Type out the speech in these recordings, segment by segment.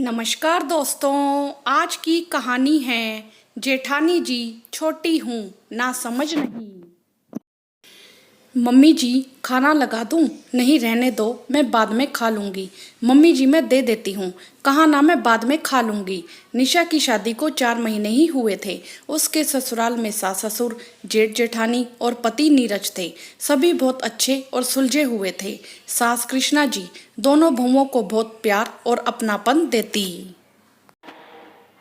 नमस्कार दोस्तों। आज की कहानी है जेठानी जी छोटी हूँ ना समझ नहीं। मम्मी जी खाना लगा दूँ? नहीं रहने दो, मैं बाद में खा लूँगी। मम्मी जी मैं दे देती हूँ। कहा ना मैं बाद में खा लूँगी। निशा की शादी को 4 महीने ही हुए थे। उसके ससुराल में सास ससुर, जेठ जेठानी और पति नीरज थे। सभी बहुत अच्छे और सुलझे हुए थे। सास कृष्णा जी दोनों बहुओं को बहुत प्यार और अपनापन देती।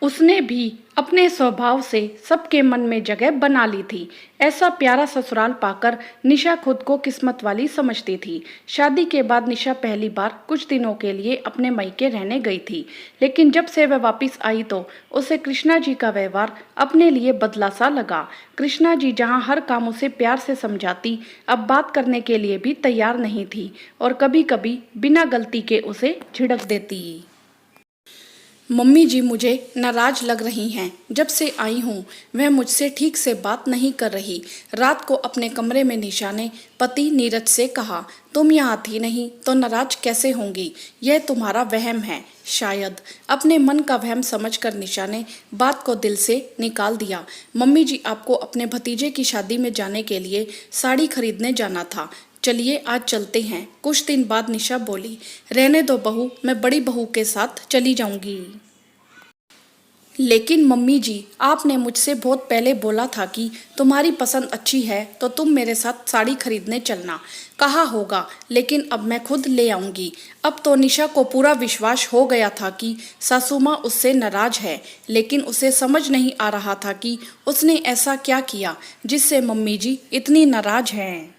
उसने भी अपने स्वभाव से सबके मन में जगह बना ली थी। ऐसा प्यारा ससुराल पाकर निशा खुद को किस्मत वाली समझती थी। शादी के बाद निशा पहली बार कुछ दिनों के लिए अपने मायके रहने गई थी, लेकिन जब से वह वापस आई तो उसे कृष्णा जी का व्यवहार अपने लिए बदला सा लगा। कृष्णा जी जहां हर काम उसे प्यार से समझाती, अब बात करने के लिए भी तैयार नहीं थी और कभी कभी बिना गलती के उसे झिड़क देती। मम्मी जी मुझे नाराज लग रही हैं। जब से आई हूँ वह मुझसे ठीक से बात नहीं कर रही। रात को अपने कमरे में निशा ने पति नीरज से कहा, तुम यहाँ थी नहीं तो नाराज कैसे होंगी? यह तुम्हारा वहम है शायद। अपने मन का वहम समझकर निशा ने बात को दिल से निकाल दिया। मम्मी जी आपको अपने भतीजे की शादी में जाने के लिए साड़ी खरीदने जाना था। चलिए आज चलते हैं। कुछ दिन बाद निशा बोली, रहने दो बहू, मैं बड़ी बहू के साथ चली जाऊंगी। लेकिन मम्मी जी आपने मुझसे बहुत पहले बोला था कि तुम्हारी पसंद अच्छी है तो तुम मेरे साथ साड़ी खरीदने चलना। कहा होगा, लेकिन अब मैं खुद ले आऊंगी। अब तो निशा को पूरा विश्वास हो गया था कि सासू माँ उससे नाराज है, लेकिन उसे समझ नहीं आ रहा था कि उसने ऐसा क्या किया जिससे मम्मी जी इतनी नाराज हैं।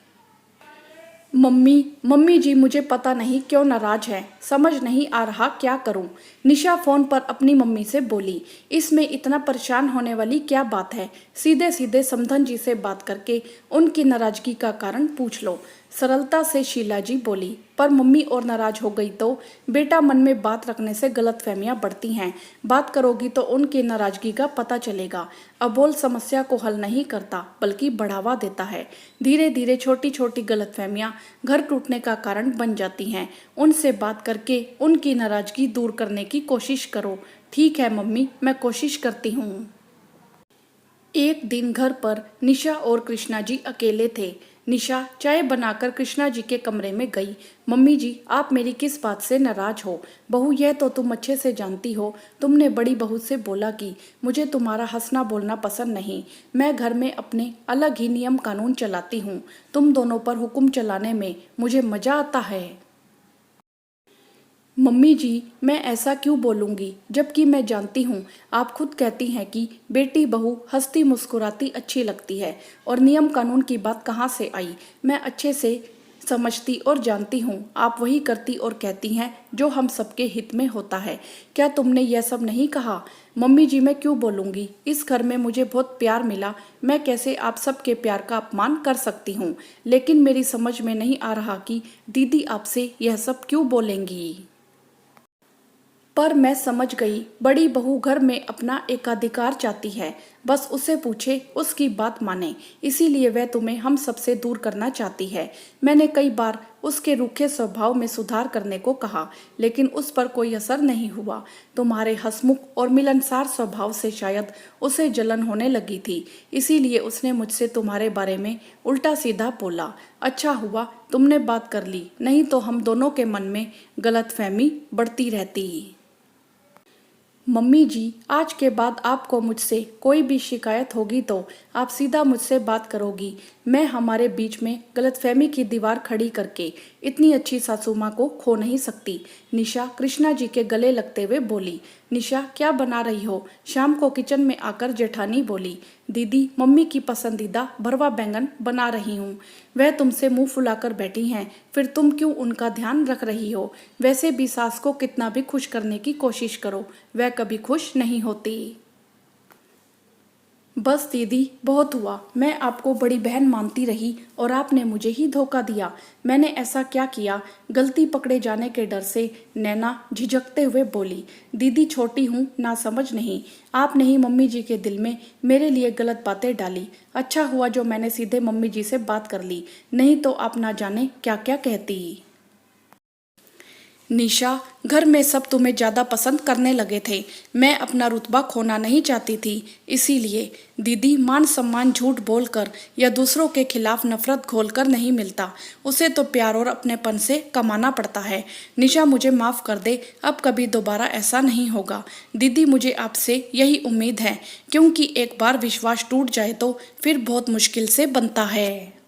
मम्मी मम्मी जी मुझे पता नहीं क्यों नाराज है, समझ नहीं आ रहा क्या करूं। निशा फोन पर अपनी मम्मी से बोली, इसमें इतना परेशान होने वाली क्या बात है? सीधे सीधे समधन जी से बात करके उनकी नाराजगी का कारण पूछ लो। सरलता से शीला जी बोली, पर मम्मी और नाराज हो गई तो? बेटा मन में बात रखने से गलतफहमियां बढ़ती हैं। बात करोगी तो उनकी नाराजगी का पता चलेगा। अबोल समस्या को हल नहीं करता बल्कि बढ़ावा देता है। धीरे धीरे छोटी छोटी गलतफहमियां घर टूटने का कारण बन जाती हैं। उनसे बात करके उनकी नाराजगी दूर करने की कोशिश करो। ठीक है मम्मी, मैं कोशिश करती हूँ। एक दिन घर पर निशा और कृष्णा जी अकेले थे। निशा चाय बनाकर कृष्णा जी के कमरे में गई। मम्मी जी आप मेरी किस बात से नाराज हो? बहू यह तो तुम अच्छे से जानती हो। तुमने बड़ी बहू से बोला कि मुझे तुम्हारा हंसना बोलना पसंद नहीं। मैं घर में अपने अलग ही नियम कानून चलाती हूँ। तुम दोनों पर हुक्म चलाने में मुझे मजा आता है। मम्मी जी मैं ऐसा क्यों बोलूँगी, जबकि मैं जानती हूँ आप खुद कहती हैं कि बेटी बहू हंसती मुस्कुराती अच्छी लगती है, और नियम कानून की बात कहाँ से आई? मैं अच्छे से समझती और जानती हूँ आप वही करती और कहती हैं जो हम सबके हित में होता है। क्या तुमने यह सब नहीं कहा? मम्मी जी मैं क्यों बोलूँगी? इस घर में मुझे बहुत प्यार मिला, मैं कैसे आप सबके प्यार का अपमान कर सकती हूँ? लेकिन मेरी समझ में नहीं आ रहा कि दीदी आपसे यह सब क्यों बोलेंगी। पर मैं समझ गई, बड़ी बहू घर में अपना एकाधिकार चाहती है। बस उसे पूछे, उसकी बात माने। इसीलिए वह तुम्हें हम सबसे दूर करना चाहती है। मैंने कई बार उसके रूखे स्वभाव में सुधार करने को कहा, लेकिन उस पर कोई असर नहीं हुआ। तुम्हारे हंसमुख और मिलनसार स्वभाव से शायद उसे जलन होने लगी थी, इसीलिए उसने मुझसे तुम्हारे बारे में उल्टा सीधा बोला। अच्छा हुआ तुमने बात कर ली, नहीं तो हम दोनों के मन में गलतफहमी बढ़ती रहती। मम्मी जी आज के बाद आपको मुझसे कोई भी शिकायत होगी तो आप सीधा मुझसे बात करोगी। मैं हमारे बीच में गलतफहमी की दीवार खड़ी करके इतनी अच्छी सासू माँ को खो नहीं सकती। निशा कृष्णा जी के गले लगते हुए बोली। निशा क्या बना रही हो? शाम को किचन में आकर जेठानी बोली। दीदी मम्मी की पसंदीदा भरवा बैंगन बना रही हूँ। वह तुमसे मुंह फुलाकर बैठी हैं, फिर तुम क्यों उनका ध्यान रख रही हो? वैसे भी सास को कितना भी खुश करने की कोशिश करो, वह कभी खुश नहीं होती। बस दीदी बहुत हुआ। मैं आपको बड़ी बहन मानती रही और आपने मुझे ही धोखा दिया। मैंने ऐसा क्या किया? गलती पकड़े जाने के डर से नैना झिझकते हुए बोली। दीदी छोटी हूँ ना समझ नहीं। आपने ही मम्मी जी के दिल में मेरे लिए गलत बातें डाली। अच्छा हुआ जो मैंने सीधे मम्मी जी से बात कर ली, नहीं तो आप ना जाने क्या क्या कहती। निशा, घर में सब तुम्हें ज़्यादा पसंद करने लगे थे। मैं अपना रुतबा खोना नहीं चाहती थी, इसीलिए। दीदी, मान सम्मान झूठ बोलकर या दूसरों के खिलाफ नफरत घोलकर नहीं मिलता। उसे तो प्यार और अपनेपन से कमाना पड़ता है। निशा, मुझे माफ़ कर दे, अब कभी दोबारा ऐसा नहीं होगा। दीदी, मुझे आपसे यही उम्मीद है, क्योंकि एक बार विश्वास टूट जाए तो फिर बहुत मुश्किल से बनता है।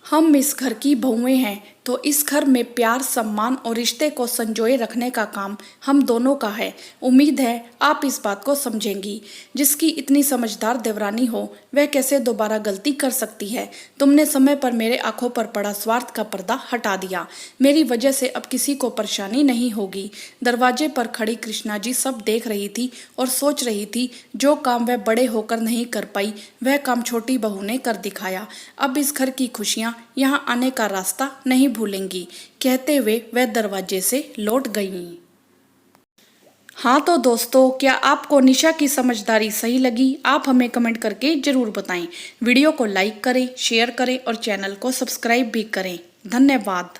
हम इस घर की बहुएं हैं, तो इस घर में प्यार, सम्मान और रिश्ते को संजोए रखने का काम हम दोनों का है। उम्मीद है आप इस बात को समझेंगी। जिसकी इतनी समझदार देवरानी हो, वह कैसे दोबारा गलती कर सकती है। तुमने समय पर मेरे आंखों पर पड़ा स्वार्थ का पर्दा हटा दिया। मेरी वजह से अब किसी को परेशानी नहीं होगी। दरवाजे पर खड़ी कृष्णा जी सब देख रही थी और सोच रही थी, जो काम वह बड़े होकर नहीं कर पाई, वह काम छोटी बहू ने कर दिखाया। अब इस घर की खुशियां यहाँ आने का रास्ता नहीं भूलेंगी, कहते हुए वह दरवाजे से लौट गईं। हाँ तो दोस्तों, क्या आपको निशा की समझदारी सही लगी? आप हमें कमेंट करके जरूर बताएं। वीडियो को लाइक करें, शेयर करें और चैनल को सब्सक्राइब भी करें। धन्यवाद।